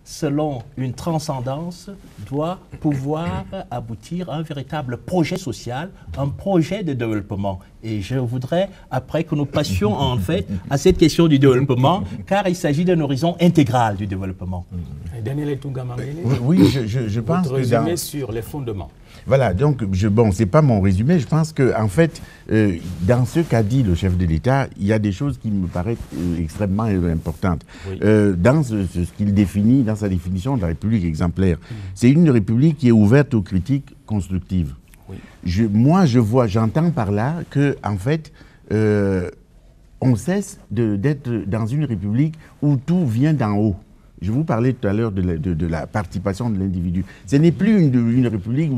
selon une transcendance, doit pouvoir aboutir à un véritable projet social, un projet de développement. Et je voudrais, après que nous passions en fait à cette question du développement, car il s'agit d'un horizon intégral du développement. Daniel Tungamangele, oui, je pense votre résumé sur les fondements. Voilà, donc, bon, c'est pas mon résumé, je pense que en fait, dans ce qu'a dit le chef de l'État, il y a des choses qui me paraissent extrêmement importantes. Oui. Dans ce qu'il définit, dans sa définition de la République exemplaire, c'est une République qui est ouverte aux critiques constructives. Oui. J'entends par là que, en fait, on cesse d'être dans une République où tout vient d'en haut. Je vous parlais tout à l'heure de la participation de l'individu. Ce n'est plus une république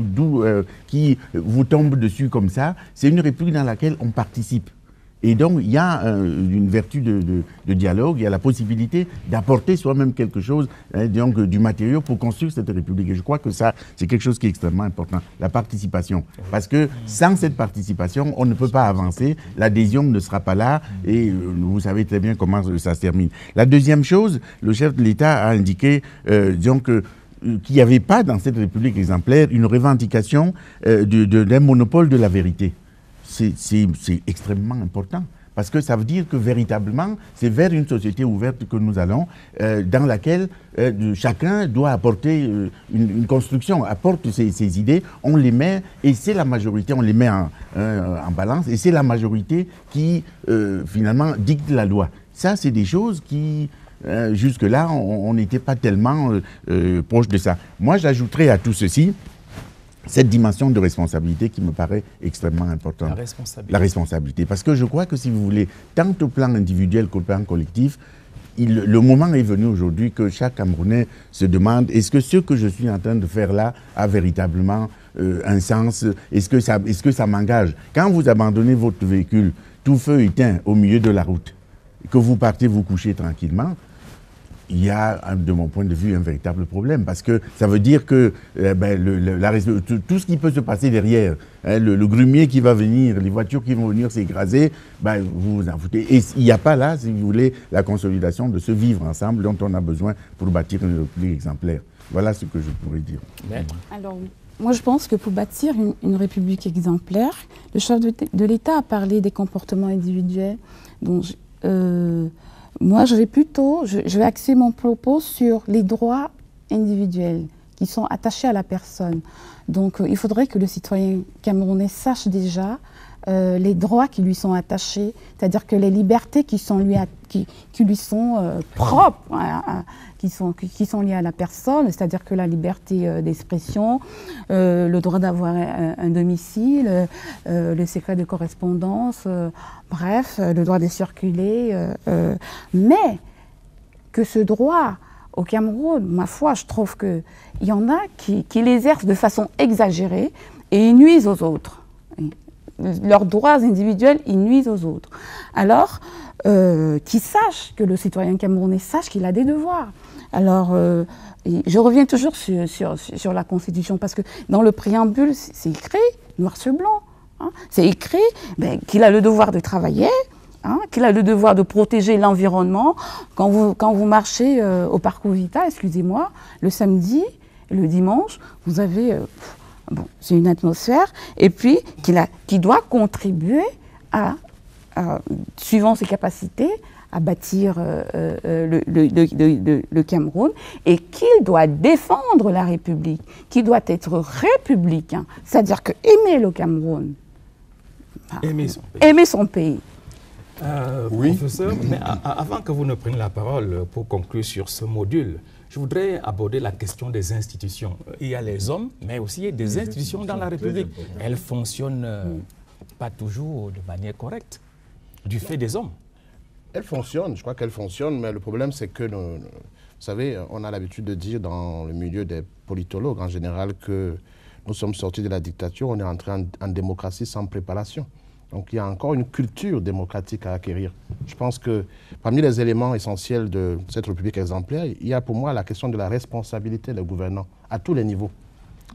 qui vous tombe dessus comme ça. C'est une république dans laquelle on participe. Et donc, il y a une vertu de dialogue, il y a la possibilité d'apporter soi-même quelque chose, donc du matériau pour construire cette république. Et je crois que ça, c'est quelque chose qui est extrêmement important, la participation. Parce que sans cette participation, on ne peut pas avancer, l'adhésion ne sera pas là, et vous savez très bien comment ça se termine. La deuxième chose, le chef de l'État a indiqué qu'il n'y avait pas dans cette république exemplaire une revendication d'un monopole de la vérité. C'est extrêmement important. Parce que ça veut dire que véritablement, c'est vers une société ouverte que nous allons, dans laquelle chacun doit apporter une construction, apporte ses idées, on les met, et c'est la majorité, on les met en balance, et c'est la majorité qui, finalement, dicte la loi. Ça, c'est des choses qui, jusque-là, on n'était pas tellement proche de ça. Moi, j'ajouterais à tout ceci cette dimension de responsabilité qui me paraît extrêmement importante. La responsabilité. La responsabilité. Parce que je crois que si vous voulez, tant au plan individuel qu'au plan collectif, le moment est venu aujourd'hui que chaque Camerounais se demande est-ce que ce que je suis en train de faire là a véritablement un sens? Est-ce que ça m'engage? Quand vous abandonnez votre véhicule, tout feu éteint au milieu de la route, que vous partez vous coucher tranquillement, il y a, de mon point de vue, un véritable problème. Parce que ça veut dire que tout ce qui peut se passer derrière, le grumier qui va venir, les voitures qui vont venir s'écraser, vous vous en foutez. Et il n'y a pas là, si vous voulez, la consolidation de ce vivre ensemble dont on a besoin pour bâtir une république exemplaire. Voilà ce que je pourrais dire. Maître. Alors, moi, je pense que pour bâtir une république exemplaire, le chef de l'État a parlé des comportements individuels. Donc, moi, je vais axer mon propos sur les droits individuels qui sont attachés à la personne. Donc, il faudrait que le citoyen camerounais sache déjà les droits qui lui sont attachés, c'est-à-dire que les libertés qui lui sont propres, qui sont liées à la personne, c'est-à-dire que la liberté d'expression, le droit d'avoir un domicile, le secret de correspondance, bref, le droit de circuler, mais que ce droit au Cameroun, ma foi, je trouve qu'il y en a qui l'exercent de façon exagérée et ils nuisent aux autres. Leurs droits individuels, ils nuisent aux autres. Alors, qu'ils sachent, que le citoyen camerounais sache qu'il a des devoirs. Alors, je reviens toujours sur la Constitution, parce que dans le préambule, c'est écrit, noir sur blanc, hein, c'est écrit qu'il a le devoir de travailler, hein, qu'il a le devoir de protéger l'environnement. Quand vous marchez au Parcours Vita, excusez-moi, le samedi, le dimanche, vous avez... Bon, c'est une atmosphère, et puis qui doit contribuer suivant ses capacités, à bâtir le Cameroun, et qu'il doit défendre la République, qu'il doit être républicain, c'est-à-dire que aimer le Cameroun, aimer son pays. Oui. Professeur, mais avant que vous ne preniez la parole pour conclure sur ce module, je voudrais aborder la question des institutions. Il y a les hommes, mais aussi il y a des institutions dans la République. Elles fonctionnent pas toujours de manière correcte, du fait des hommes. Elles fonctionnent, je crois qu'elles fonctionnent, mais le problème c'est que, vous savez, on a l'habitude de dire dans le milieu des politologues en général que nous sommes sortis de la dictature, on est entré en démocratie sans préparation. Donc il y a encore une culture démocratique à acquérir. Je pense que parmi les éléments essentiels de cette République exemplaire, il y a pour moi la question de la responsabilité des gouvernants à tous les niveaux.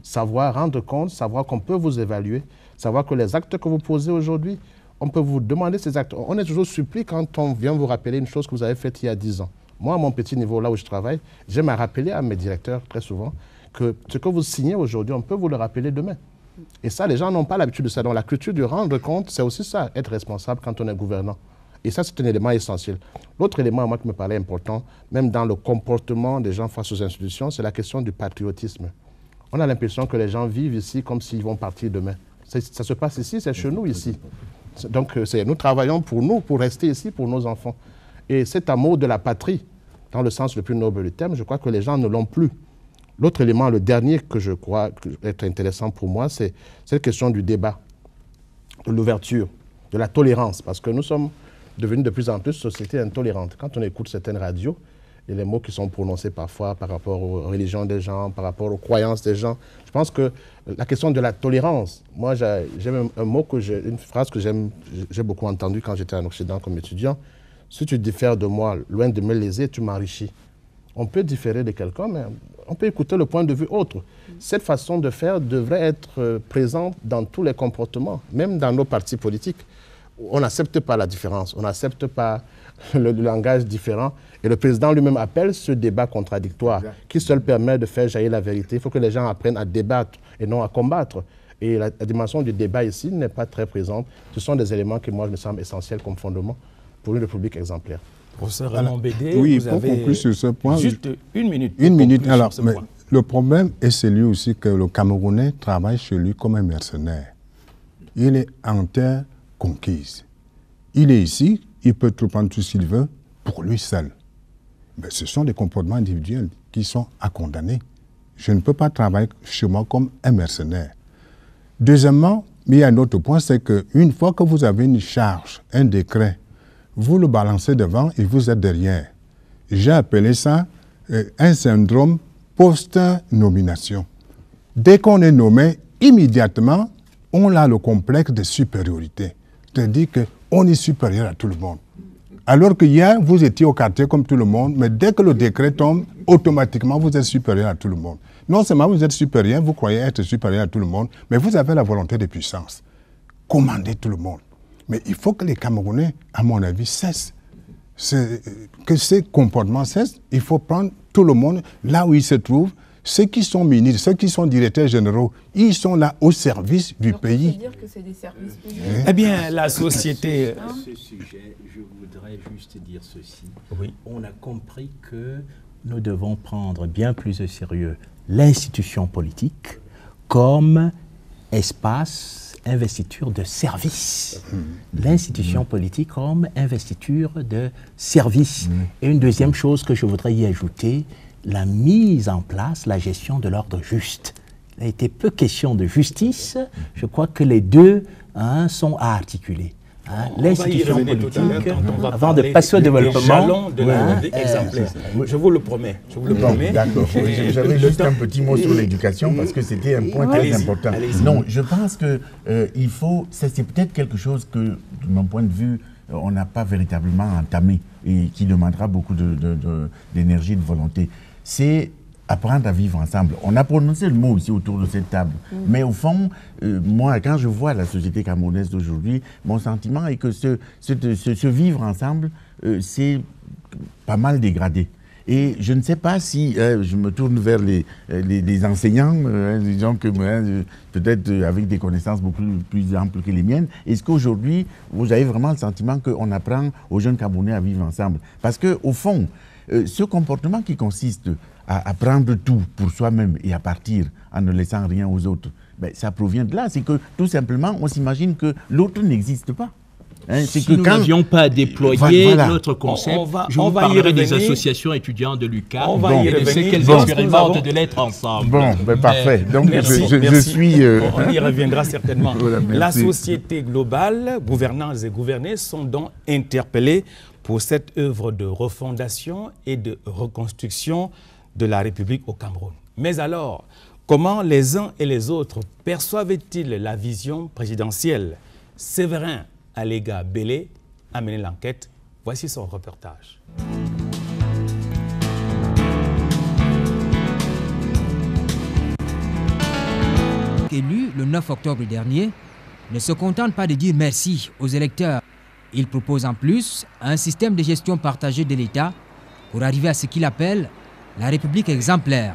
Savoir rendre compte, savoir qu'on peut vous évaluer, savoir que les actes que vous posez aujourd'hui, on peut vous demander ces actes. On est toujours surpris quand on vient vous rappeler une chose que vous avez faite il y a 10 ans. Moi, à mon petit niveau, là où je travaille, j'aime à rappeler à mes directeurs très souvent que ce que vous signez aujourd'hui, on peut vous le rappeler demain. Et ça, les gens n'ont pas l'habitude de ça. Donc la culture du rendre compte, c'est aussi ça, être responsable quand on est gouvernant. Et ça, c'est un élément essentiel. L'autre élément, moi, qui me paraît important, même dans le comportement des gens face aux institutions, c'est la question du patriotisme. On a l'impression que les gens vivent ici comme s'ils vont partir demain. Ça se passe ici, c'est chez nous ici. Donc nous travaillons pour nous, pour rester ici, pour nos enfants. Et cet amour de la patrie, dans le sens le plus noble du terme, je crois que les gens ne l'ont plus. L'autre élément, le dernier que je crois être intéressant pour moi, c'est cette question du débat, de l'ouverture, de la tolérance, parce que nous sommes devenus de plus en plus société intolérante. Quand on écoute certaines radios, et les mots qui sont prononcés parfois par rapport aux religions des gens, par rapport aux croyances des gens, je pense que la question de la tolérance, moi j'ai une phrase que j'ai beaucoup entendue quand j'étais en Occident comme étudiant, si tu diffères de moi, loin de me léser, tu m'enrichis. On peut différer de quelqu'un, mais on peut écouter le point de vue autre. Cette façon de faire devrait être présente dans tous les comportements, même dans nos partis politiques. On n'accepte pas la différence, on n'accepte pas le langage différent. Et le président lui-même appelle ce débat contradictoire qui seul permet de faire jaillir la vérité. Il faut que les gens apprennent à débattre et non à combattre. Et la dimension du débat ici n'est pas très présente. Ce sont des éléments qui, moi, me semblent essentiels comme fondement pour une République exemplaire. Professeur Raymond Bédé, oui, vous avez conclure sur ce point. Juste une minute. Une minute. Alors, mais le problème est celui aussi que le Camerounais travaille chez lui comme un mercenaire. Il est en terre conquise. Il est ici, il peut tout prendre tout ce qu'il veut pour lui seul. Mais ce sont des comportements individuels qui sont à condamner. Je ne peux pas travailler chez moi comme un mercenaire. Deuxièmement, il y a un autre point, c'est qu'une fois que vous avez une charge, un décret, vous le balancez devant et vous êtes derrière. J'ai appelé ça un syndrome post-nomination. Dès qu'on est nommé, immédiatement, on a le complexe de supériorité. C'est-à-dire qu'on est supérieur à tout le monde. Alors que hier, vous étiez au quartier comme tout le monde, mais dès que le décret tombe, automatiquement, vous êtes supérieur à tout le monde. Non seulement vous êtes supérieur, vous croyez être supérieur à tout le monde, mais vous avez la volonté de puissance. Commandez tout le monde. Mais il faut que les Camerounais, à mon avis, cessent. Que ces comportements cessent. Il faut prendre tout le monde là où il se trouve. Ceux qui sont ministres, ceux qui sont directeurs généraux, ils sont là au service du pays. dire que c'est des services publics. Eh bien, la société... À ce sujet, je voudrais juste dire ceci. Oui. On a compris que nous devons prendre bien plus au sérieux l'institution politique comme espace, investiture de service. L'institution politique comme investiture de service. Et une deuxième chose que je voudrais y ajouter, la mise en place, la gestion de l'ordre juste. Il a été peu question de justice. Je crois que les deux sont à articuler. L'institution politique, avant de passer au développement... de la République exemplaire. Je vous le promets. Je vous le promets. D'accord. J'avais juste un petit mot sur l'éducation parce que c'était un point très important. Non, je pense que il faut... C'est peut-être quelque chose que, de mon point de vue, on n'a pas véritablement entamé et qui demandera beaucoup d'énergie et de volonté. C'est apprendre à vivre ensemble. On a prononcé le mot ici autour de cette table. Mais au fond, moi, quand je vois la société camerounaise d'aujourd'hui, mon sentiment est que ce vivre ensemble, c'est pas mal dégradé. Et je ne sais pas si, je me tourne vers les enseignants, disons que peut-être avec des connaissances beaucoup plus amples que les miennes, est-ce qu'aujourd'hui, vous avez vraiment le sentiment qu'on apprend aux jeunes Camerounais à vivre ensemble? Parce qu'au fond, ce comportement qui consiste à prendre tout pour soi-même et à partir en ne laissant rien aux autres, ben, ça provient de là. C'est que tout simplement, on s'imagine que l'autre n'existe pas. Si nous n'avions pas déployé notre concept, je vous parlerai des associations étudiantes de l'UQAM et de ce qu'elles expérimentent de l'être ensemble. Bon, ben parfait. Donc je suis... On y reviendra certainement. Voilà, la société globale, gouvernants et gouvernés sont donc interpellés pour cette œuvre de refondation et de reconstruction de la République au Cameroun. Mais alors, comment les uns et les autres perçoivent-ils la vision présidentielle? Séverin Alega Bélé a mené l'enquête. Voici son reportage. Élu le 9 octobre dernier, ne se contente pas de dire merci aux électeurs. Il propose en plus un système de gestion partagée de l'État pour arriver à ce qu'il appelle la République exemplaire.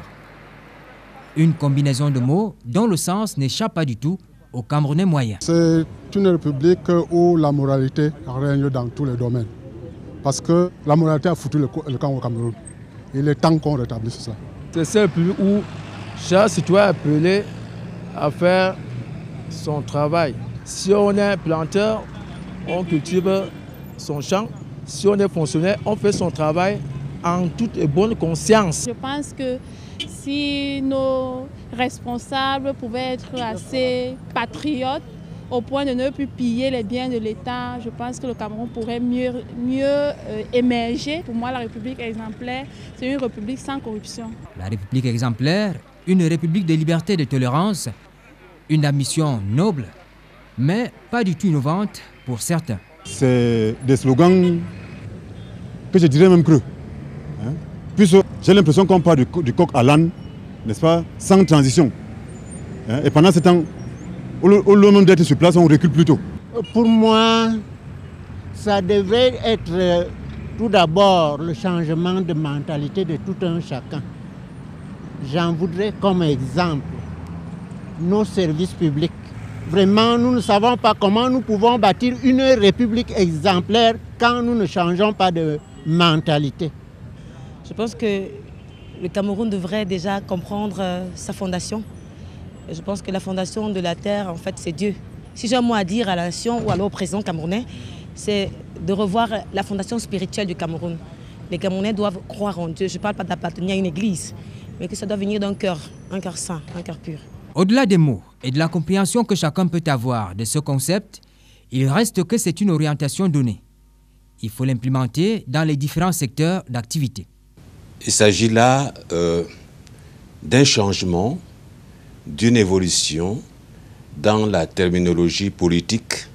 Une combinaison de mots dont le sens n'échappe pas du tout au Camerounais moyen. C'est une république où la moralité règne dans tous les domaines. Parce que la moralité a foutu le camp au Cameroun. Il est temps qu'on rétablisse ça. C'est un pays où chaque citoyen est appelé à faire son travail. Si on est planteur, on cultive son champ. Si on est fonctionnaire, on fait son travail en toute bonne conscience. Je pense que si nos responsables pouvaient être assez patriotes au point de ne plus piller les biens de l'État, je pense que le Cameroun pourrait mieux émerger. Pour moi, la République exemplaire, c'est une République sans corruption. La République exemplaire, une République de liberté et de tolérance, une ambition noble, mais pas du tout innovante pour certains. C'est des slogans que je dirais même creux. Puisque j'ai l'impression qu'on parle du coq à l'âne, n'est-ce pas, sans transition. Et pendant ce temps, au lieu même d'être sur place, on recule plutôt. Pour moi, ça devrait être tout d'abord le changement de mentalité de tout un chacun. J'en voudrais comme exemple nos services publics. Vraiment, nous ne savons pas comment nous pouvons bâtir une république exemplaire quand nous ne changeons pas de mentalité. Je pense que le Cameroun devrait déjà comprendre sa fondation. Je pense que la fondation de la terre, en fait, c'est Dieu. Si j'ai un mot à dire à la nation ou alors au président camerounais, c'est de revoir la fondation spirituelle du Cameroun. Les Camerounais doivent croire en Dieu. Je ne parle pas d'appartenir à une église, mais que ça doit venir d'un cœur saint, un cœur pur. Au-delà des mots et de la compréhension que chacun peut avoir de ce concept, il reste que c'est une orientation donnée. Il faut l'implémenter dans les différents secteurs d'activité. Il s'agit là d'un changement, d'une évolution dans la terminologie politique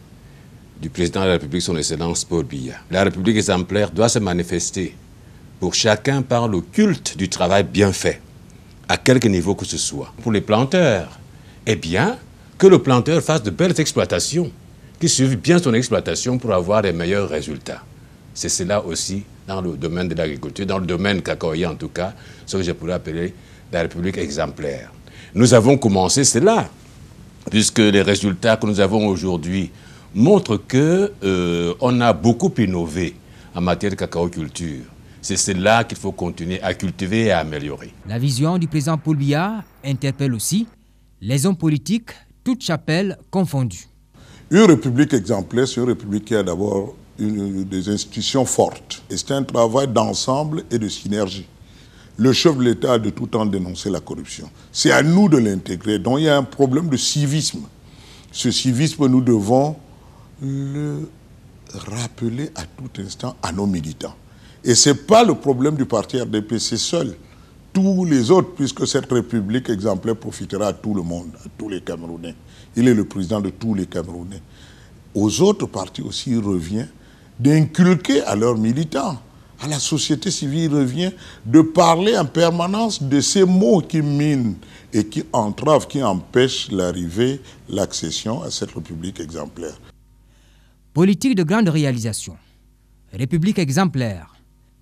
du président de la République, son Excellence Paul Biya. La République exemplaire doit se manifester pour chacun par le culte du travail bien fait, à quelque niveau que ce soit. Pour les planteurs, eh bien, que le planteur fasse de belles exploitations, qu'il suive bien son exploitation pour avoir les meilleurs résultats. C'est cela aussi dans le domaine de l'agriculture, dans le domaine cacaoyer en tout cas, ce que je pourrais appeler la République exemplaire. Nous avons commencé cela, puisque les résultats que nous avons aujourd'hui montrent qu'on a beaucoup innové en matière de cacaoculture. C'est cela qu'il faut continuer à cultiver et à améliorer. La vision du président Paul Biya interpelle aussi les hommes politiques, toutes chapelles confondues. Une république exemplaire, c'est une république qui a d'abord des institutions fortes. Et c'est un travail d'ensemble et de synergie. Le chef de l'État a de tout temps dénoncé la corruption. C'est à nous de l'intégrer. Donc il y a un problème de civisme. Ce civisme, nous devons le rappeler à tout instant à nos militants. Et ce n'est pas le problème du parti RDP, c'est seul. Tous les autres, puisque cette république exemplaire profitera à tout le monde, à tous les Camerounais. Il est le président de tous les Camerounais. Aux autres partis aussi, il revient d'inculquer à leurs militants, à la société civile, il revient de parler en permanence de ces mots qui minent et qui entravent, qui empêchent l'arrivée, l'accession à cette république exemplaire. Politique de grande réalisation, république exemplaire.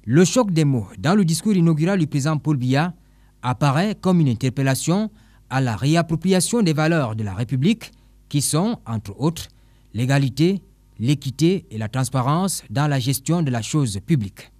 Le choc des mots dans le discours inaugural du président Paul Biya apparaît comme une interpellation à la réappropriation des valeurs de la République qui sont, entre autres, l'égalité, l'équité et la transparence dans la gestion de la chose publique.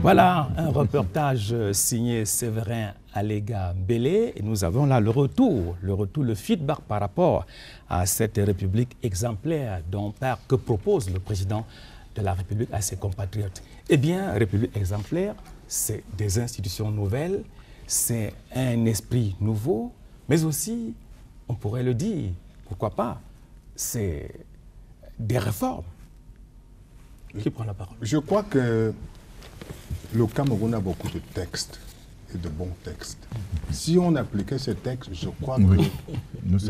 Voilà un reportage signé Séverin Alega Bélé. Et nous avons là le retour, le feedback par rapport à cette République exemplaire que propose le président de la République à ses compatriotes. Eh bien, République exemplaire, c'est des institutions nouvelles, c'est un esprit nouveau, mais aussi, on pourrait le dire, pourquoi pas, c'est des réformes. Qui prend la parole? Je crois que le Cameroun a beaucoup de textes et de bons textes. Si on appliquait ces textes, je crois que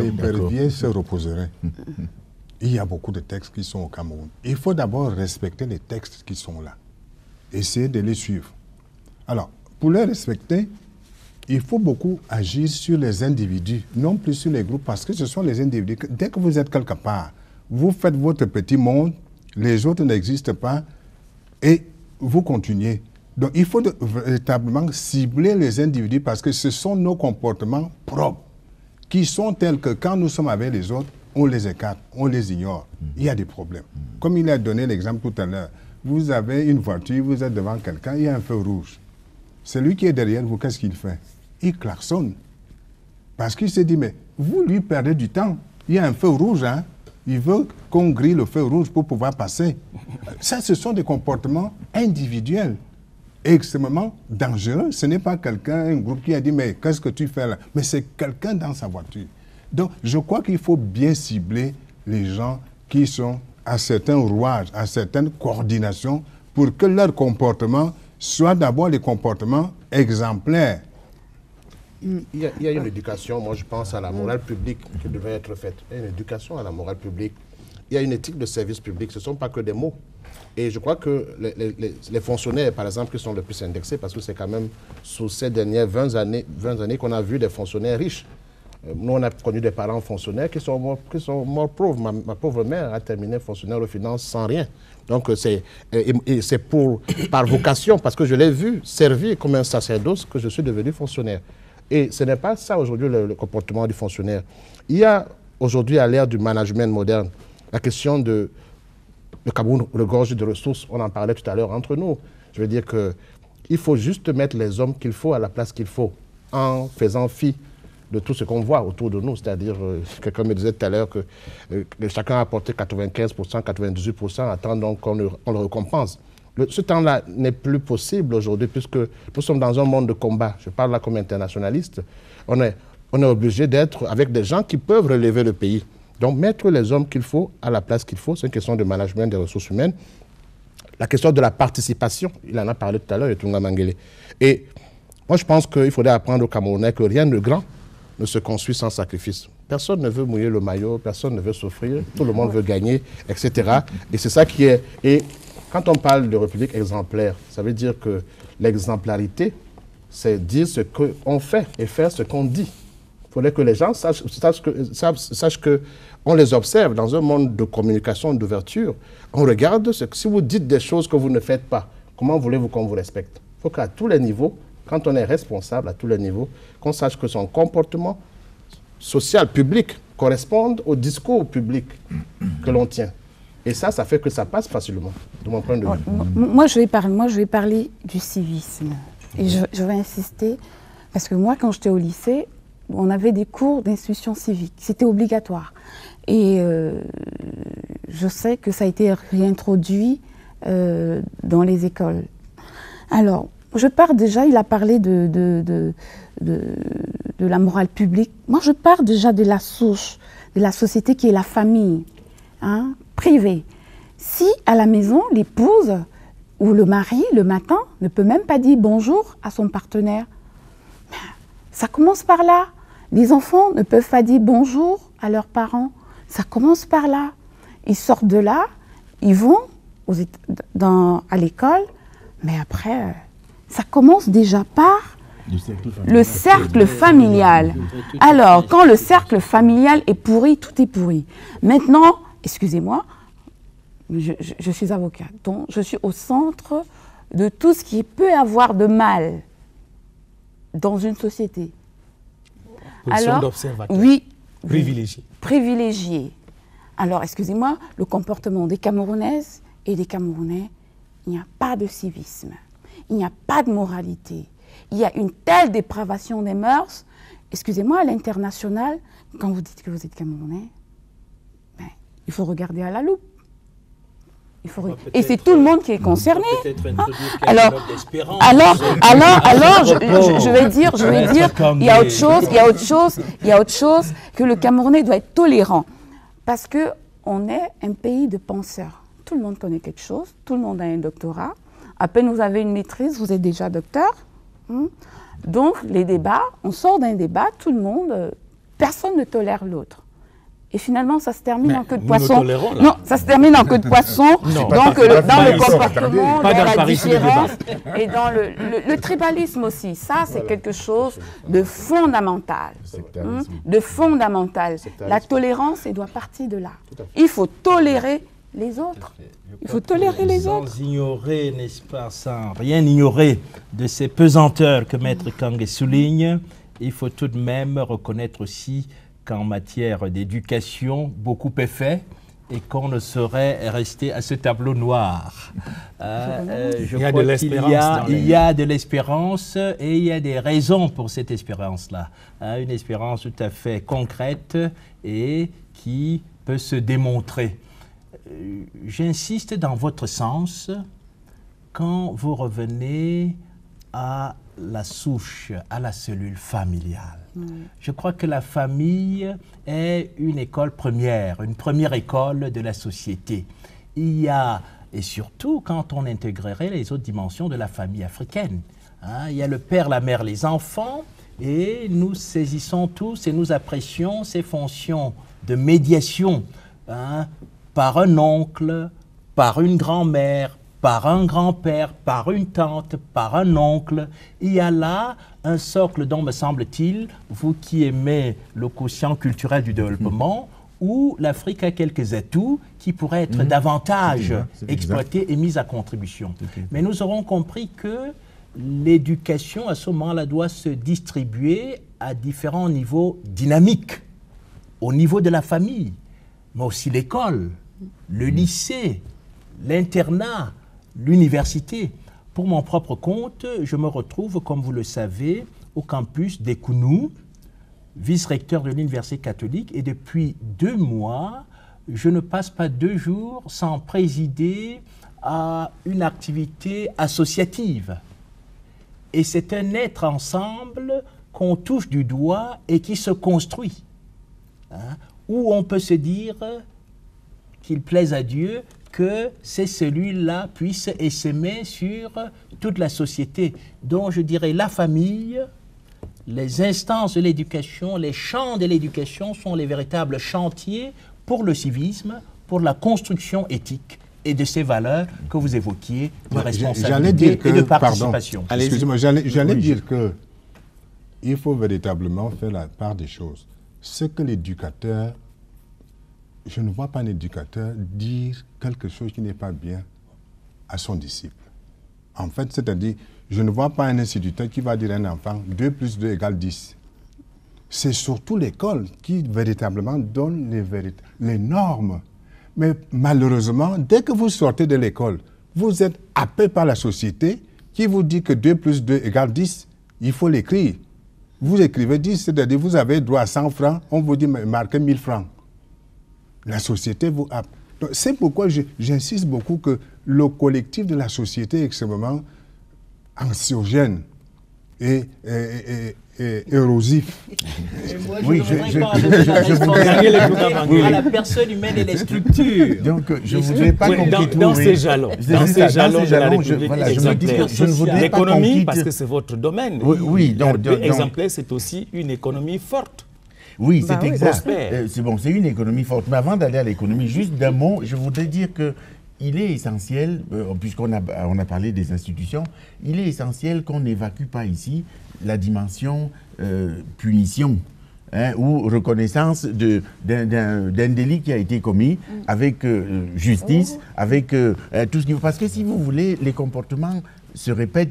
les perviers se reposeraient. Il y a beaucoup de textes qui sont au Cameroun. Il faut d'abord respecter les textes qui sont là. Essayer de les suivre. Alors, pour les respecter, il faut beaucoup agir sur les individus, non plus sur les groupes, parce que ce sont les individus. Dès que vous êtes quelque part, vous faites votre petit monde, les autres n'existent pas, et vous continuez. Donc il faut véritablement cibler les individus, parce que ce sont nos comportements propres, qui sont tels que quand nous sommes avec les autres, on les écarte, on les ignore. Il y a des problèmes. Comme il a donné l'exemple tout à l'heure, vous avez une voiture, vous êtes devant quelqu'un, il y a un feu rouge. Celui qui est derrière vous, qu'est-ce qu'il fait? Il klaxonne. Parce qu'il s'est dit, mais vous lui perdez du temps. Il y a un feu rouge, hein? Il veut qu'on grille le feu rouge pour pouvoir passer. Ça, ce sont des comportements individuels, extrêmement dangereux. Ce n'est pas quelqu'un, un groupe qui a dit, mais qu'est-ce que tu fais là? Mais c'est quelqu'un dans sa voiture. Donc, je crois qu'il faut bien cibler les gens qui sont à certains rouages, à certaines coordinations, pour que leur comportement soit d'abord des comportements exemplaires. Il y a une éducation, moi je pense à la morale publique qui devrait être faite. Il y a une éducation à la morale publique. Il y a une éthique de service public, ce ne sont pas que des mots. Et je crois que les fonctionnaires, par exemple, qui sont le plus indexés, parce que c'est quand même sous ces dernières 20 années qu'on a vu des fonctionnaires riches. Nous, on a connu des parents fonctionnaires qui sont morts pauvres. Ma pauvre mère a terminé fonctionnaire aux finances sans rien. Donc, c'est par vocation, parce que je l'ai vu servir comme un sacerdoce, que je suis devenu fonctionnaire. Et ce n'est pas ça aujourd'hui le comportement du fonctionnaire. Il y a aujourd'hui, à l'ère du management moderne, la question de le Cameroun regorge de ressources. On en parlait tout à l'heure entre nous. Je veux dire qu'il faut juste mettre les hommes qu'il faut à la place qu'il faut, en faisant fi de tout ce qu'on voit autour de nous. C'est-à-dire, quelqu'un me disait tout à l'heure que chacun a apporté 95%, 98%, attendant qu'on le récompense. Ce temps-là n'est plus possible aujourd'hui, puisque nous sommes dans un monde de combat. Je parle là comme internationaliste. On est obligé d'être avec des gens qui peuvent relever le pays. Donc, mettre les hommes qu'il faut à la place qu'il faut, c'est une question de management des ressources humaines. La question de la participation, il en a parlé tout à l'heure, Etunga Mangele. Et moi, je pense qu'il faudrait apprendre aux Camerounais que rien de grand ne se construit sans sacrifice. Personne ne veut mouiller le maillot, personne ne veut souffrir, tout le monde veut gagner, etc. Et c'est ça qui est... Et quand on parle de république exemplaire, ça veut dire que l'exemplarité, c'est dire ce qu'on fait et faire ce qu'on dit. Il faudrait que les gens sachent qu'on les observe dans un monde de communication, d'ouverture. On regarde, si vous dites des choses que vous ne faites pas, comment voulez-vous qu'on vous respecte? Il faut qu'à tous les niveaux, quand on est responsable à tous les niveaux, qu'on sache que son comportement social, public, corresponde au discours public que l'on tient. Et ça fait que ça passe facilement, de mon point de vue. Moi, je vais parler du civisme. Et je vais insister, parce que moi, quand j'étais au lycée, on avait des cours d'instruction civique. C'était obligatoire. Et je sais que ça a été réintroduit dans les écoles. Alors, je pars déjà, il a parlé de la morale publique. Moi, je pars déjà de la souche de la société qui est la famille, hein, privée. Si à la maison, l'épouse ou le mari, le matin, ne peut même pas dire bonjour à son partenaire, ça commence par là. Les enfants ne peuvent pas dire bonjour à leurs parents. Ça commence par là. Ils sortent de là, ils vont à l'école, mais après, ça commence déjà par le cercle familial. Alors, quand le cercle familial est pourri, tout est pourri. Maintenant, excusez-moi, je suis avocate, donc je suis au centre de tout ce qui peut avoir de mal dans une société. Position d'observateur. Oui. Privilégié. Privilégié. Alors, excusez-moi, le comportement des Camerounaises et des Camerounais, il n'y a pas de civisme, il n'y a pas de moralité. Il y a une telle dépravation des mœurs. Excusez-moi, à l'international, quand vous dites que vous êtes Camerounais, ben, il faut regarder à la loupe. Et c'est tout le monde qui est concerné. Hein? Alors, je vais dire, il y a autre chose que le Camerounais doit être tolérant. Parce qu'on est un pays de penseurs. Tout le monde connaît quelque chose, tout le monde a un doctorat. À peine vous avez une maîtrise, vous êtes déjà docteur. Donc, les débats, on sort d'un débat, tout le monde, personne ne tolère l'autre. Et finalement, ça se termine en queue de nous poisson. nous tolérons, là. Non, ça se termine en queue de poisson. Non. Donc, dans le comportement, Pas dans dans la Paris, c'est le différence et dans le tribalisme aussi. Ça, c'est quelque chose de fondamental. De fondamental. La tolérance, elle doit partir de là. Il faut tolérer les autres. Il faut tolérer les autres. Sans ignorer, n'est-ce pas, sans rien ignorer de ces pesanteurs que Maître Kangé souligne, il faut tout de même reconnaître aussi qu'en matière d'éducation, beaucoup est fait et qu'on ne saurait rester à ce tableau noir. Je il y a crois de qu'il l'espérance. il y a de l'espérance et il y a des raisons pour cette espérance-là. Une espérance tout à fait concrète et qui peut se démontrer. J'insiste dans votre sens quand vous revenez à la souche, à la cellule familiale. Je crois que la famille est une école première, une première école de la société. Il y a, et surtout quand on intégrerait les autres dimensions de la famille africaine, il y a le père, la mère, les enfants, et nous saisissons tous et nous apprécions ces fonctions de médiation par un oncle, par une grand-mère, par un grand-père, par une tante, par un oncle. Il y a là un socle dont, me semble-t-il, vous qui aimez le quotient culturel du développement, où l'Afrique a quelques atouts qui pourraient être davantage exploités et mis à contribution. Mais nous aurons compris que l'éducation, à ce moment-là, doit se distribuer à différents niveaux dynamiques, au niveau de la famille, mais aussi l'école, le lycée, l'internat, l'université. Pour mon propre compte, je me retrouve, comme vous le savez, au campus d'Ekounou, vice-recteur de l'Université catholique, et depuis 2 mois, je ne passe pas 2 jours sans présider à une activité associative. Et c'est un être ensemble qu'on touche du doigt et qui se construit, où on peut se dire qu'il plaise à Dieu que ces cellules-là puissent essaimer sur toute la société. Donc je dirais la famille, les instances de l'éducation, les champs de l'éducation sont les véritables chantiers pour le civisme, pour la construction éthique et de ces valeurs que vous évoquiez, de responsabilité et de participation. Excusez-moi, j'allais dire que il faut véritablement faire la part des choses. Ce que l'éducateur, je ne vois pas un éducateur dire quelque chose qui n'est pas bien à son disciple. En fait, c'est-à-dire, je ne vois pas un instituteur qui va dire à un enfant 2 + 2 = 10. C'est surtout l'école qui véritablement donne les normes. Mais malheureusement, dès que vous sortez de l'école, vous êtes happé par la société qui vous dit que 2 + 2 = 10, il faut l'écrire. Vous écrivez 10, c'est-à-dire vous avez droit à 100 francs, on vous dit marquez 1000 francs. La société vous happe. C'est pourquoi j'insiste beaucoup que le collectif de la société est extrêmement anxiogène et érosif. Oui, je à la personne humaine et les structures. Donc, je ne voudrais pas qu'on quitte dans ces jalons de la République exemplaire. L'économie, parce que c'est votre domaine. Oui, donc exemplaire, c'est aussi une économie forte. Oui, c'est exact. C'est bon, c'est une économie forte. Mais avant d'aller à l'économie, juste d'un mot, je voudrais dire que il est essentiel, puisqu'on a parlé des institutions, il est essentiel qu'on n'évacue pas ici la dimension punition ou reconnaissance d'un délit qui a été commis avec justice, avec tout ce qui... Parce que si vous voulez, les comportements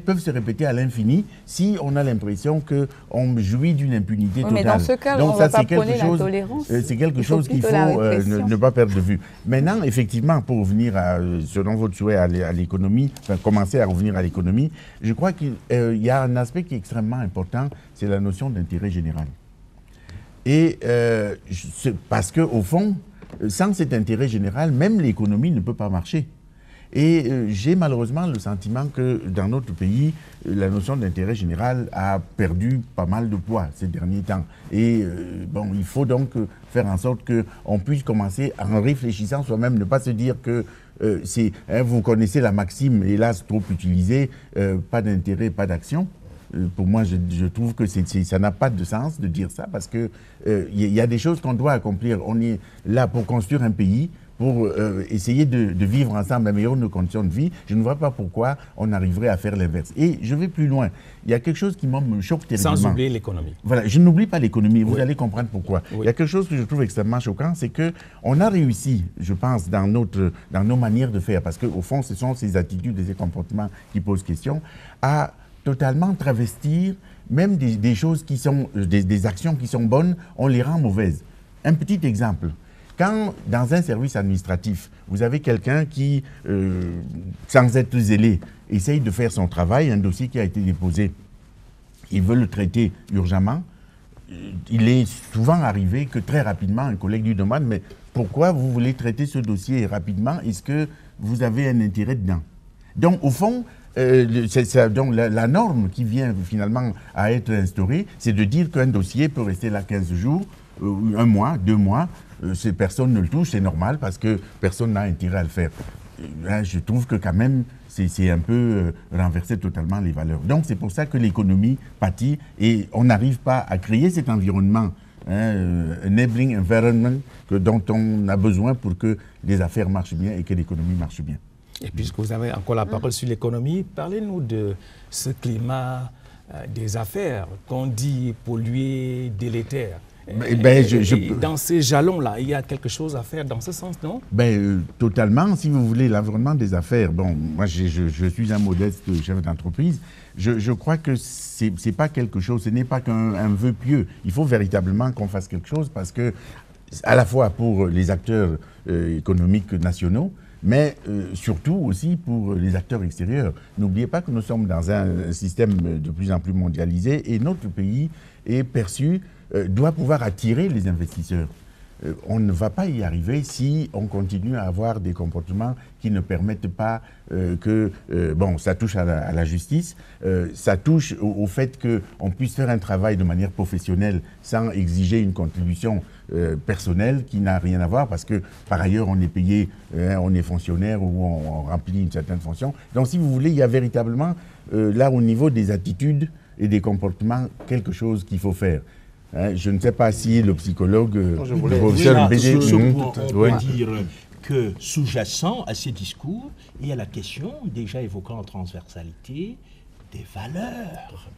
peuvent se répéter à l'infini si on a l'impression qu'on jouit d'une impunité totale. Mais dans ce cas, on ne va pas prôner la tolérance. C'est quelque chose qu'il faut ne pas perdre de vue. Maintenant, effectivement, pour revenir selon votre souhait à l'économie, commencer à revenir à l'économie, je crois qu'il y a un aspect qui est extrêmement important, c'est la notion d'intérêt général. Et parce qu'au fond, sans cet intérêt général, même l'économie ne peut pas marcher. Et j'ai malheureusement le sentiment que dans notre pays, la notion d'intérêt général a perdu pas mal de poids ces derniers temps. Et bon, il faut donc faire en sorte qu'on puisse commencer en réfléchissant soi-même, ne pas se dire que vous connaissez la maxime, hélas trop utilisée, pas d'intérêt, pas d'action. Pour moi, je trouve que ça n'a pas de sens de dire ça parce qu'il y a des choses qu'on doit accomplir. On est là pour construire un pays, pour essayer de vivre ensemble améliorer nos conditions de vie. Je ne vois pas pourquoi on arriverait à faire l'inverse. Et je vais plus loin. Il y a quelque chose qui me choque terriblement. Sans oublier l'économie. Voilà, je n'oublie pas l'économie. Vous allez comprendre pourquoi. Oui. Il y a quelque chose que je trouve extrêmement choquant, c'est qu'on a réussi, je pense, dans nos manières de faire, parce qu'au fond, ce sont ces attitudes et ces comportements qui posent question, à totalement travestir même des choses qui sont, des actions qui sont bonnes, on les rend mauvaises. Un petit exemple. Quand, dans un service administratif, vous avez quelqu'un qui, sans être zélé, essaye de faire son travail, un dossier qui a été déposé, il veut le traiter urgemment, il est souvent arrivé que très rapidement, un collègue lui demande « Mais pourquoi vous voulez traiter ce dossier rapidement? Est-ce que vous avez un intérêt dedans ?» Donc, au fond, donc, la norme qui vient finalement à être instaurée, c'est de dire qu'un dossier peut rester là 15 jours, 1 mois, 2 mois, personne ne le touche, c'est normal parce que personne n'a intérêt à le faire. Là, je trouve que quand même, c'est un peu renverser totalement les valeurs. Donc c'est pour ça que l'économie pâtit et on n'arrive pas à créer cet environnement, enabling environment dont on a besoin pour que les affaires marchent bien et que l'économie marche bien. Et puisque vous avez encore la parole sur l'économie, parlez-nous de ce climat des affaires qu'on dit pollué, délétère. Dans ces jalons-là, il y a quelque chose à faire dans ce sens, non? Totalement. Si vous voulez, l'environnement des affaires, bon, moi je suis un modeste chef d'entreprise, je crois que c'est pas quelque chose, ce n'est pas qu'un vœu pieux. Il faut véritablement qu'on fasse quelque chose parce que, à la fois pour les acteurs économiques nationaux, mais surtout aussi pour les acteurs extérieurs. N'oubliez pas que nous sommes dans un système de plus en plus mondialisé et notre pays est perçu doit pouvoir attirer les investisseurs. On ne va pas y arriver si on continue à avoir des comportements qui ne permettent pas que... bon, ça touche à la justice, ça touche au fait qu'on puisse faire un travail de manière professionnelle sans exiger une contribution personnelle qui n'a rien à voir parce que, par ailleurs, on est payé, on est fonctionnaire ou on remplit une certaine fonction. Donc, si vous voulez, il y a véritablement, là, au niveau des attitudes et des comportements, quelque chose qu'il faut faire. Je ne sais pas si le psychologue, le professeur Bédé... On peut dire que sous-jacent à ces discours, il y a la question, déjà évoquant en transversalité, des valeurs,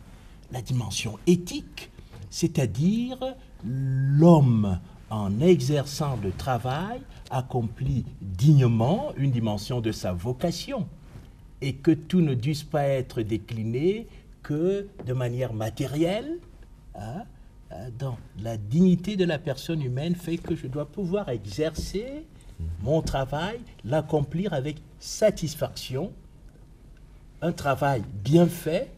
la dimension éthique, c'est-à-dire l'homme en exerçant le travail accomplit dignement une dimension de sa vocation et que tout ne dût pas être décliné que de manière matérielle, dans la dignité de la personne humaine fait que je dois pouvoir exercer mon travail, l'accomplir avec satisfaction, un travail bien fait,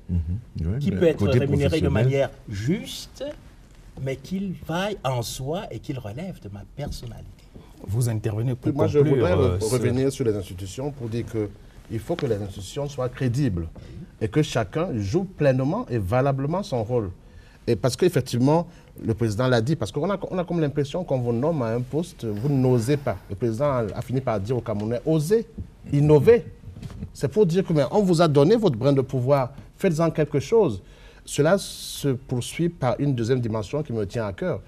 qui peut être rémunéré de manière juste, mais qu'il vaille en soi et qu'il relève de ma personnalité. Vous intervenez pour Moi, conclure, je voudrais revenir sur les institutions pour dire qu'il faut que les institutions soient crédibles et que chacun joue pleinement et valablement son rôle. Et parce qu'effectivement, le président l'a dit, parce qu'on a comme l'impression qu'on vous nomme à un poste, vous n'osez pas. Le président a fini par dire aux Camerounais, osez, innovez. C'est pour dire que on vous a donné votre brin de pouvoir, faites-en quelque chose. Cela se poursuit par une deuxième dimension qui me tient à cœur.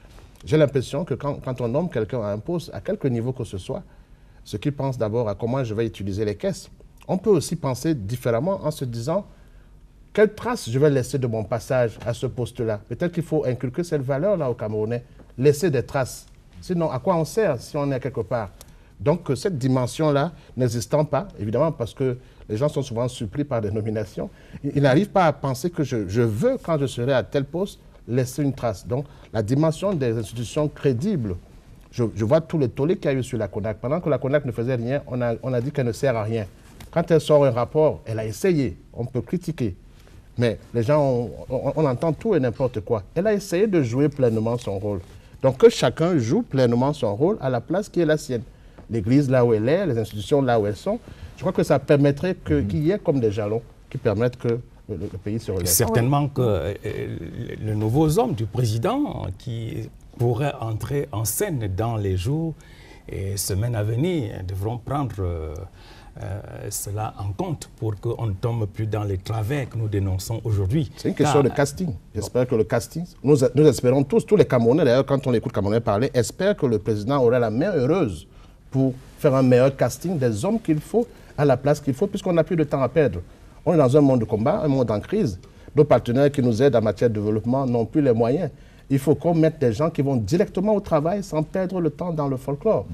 J'ai l'impression que quand on nomme quelqu'un à un poste, à quelque niveau que ce soit, ce qu'il pense d'abord à comment je vais utiliser les caisses. On peut aussi penser différemment en se disant, quelle trace je vais laisser de mon passage à ce poste-là? Peut-être qu'il faut inculquer cette valeur-là aux Camerounais, laisser des traces. Sinon, à quoi on sert si on est quelque part? Donc, cette dimension-là n'existant pas, évidemment, parce que les gens sont souvent surpris par des nominations, ils n'arrivent pas à penser que je veux, quand je serai à tel poste, laisser une trace. Donc, la dimension des institutions crédibles, je vois tous les tollés qu'il y a eu sur la CONAC. Pendant que la CONAC ne faisait rien, on a dit qu'elle ne sert à rien. Quand elle sort un rapport, elle a essayé, on peut critiquer. Mais les gens, on entend tout et n'importe quoi. Elle a essayé de jouer pleinement son rôle. Donc que chacun joue pleinement son rôle à la place qui est la sienne. L'Église là où elle est, les institutions là où elles sont, je crois que ça permettrait qu'il y ait comme des jalons qui permettent que le pays se relève. Certainement que les nouveaux hommes du président qui pourraient entrer en scène dans les jours et semaines à venir devront prendre cela en compte pour qu'on ne tombe plus dans les travers que nous dénonçons aujourd'hui. C'est une question de casting. J'espère que le casting, nous espérons tous les Camerounais, d'ailleurs quand on écoute Camerounais parler, espèrent que le président aura la main heureuse pour faire un meilleur casting des hommes qu'il faut à la place qu'il faut, puisqu'on n'a plus de temps à perdre. On est dans un monde de combat, un monde en crise. Nos partenaires qui nous aident en matière de développement n'ont plus les moyens. Il faut qu'on mette des gens qui vont directement au travail sans perdre le temps dans le folklore.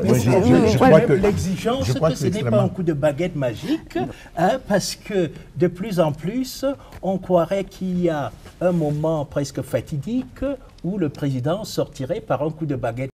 L'exigence, ce n'est pas un coup de baguette magique, hein, parce que de plus en plus, on croirait qu'il y a un moment presque fatidique où le président sortirait par un coup de baguette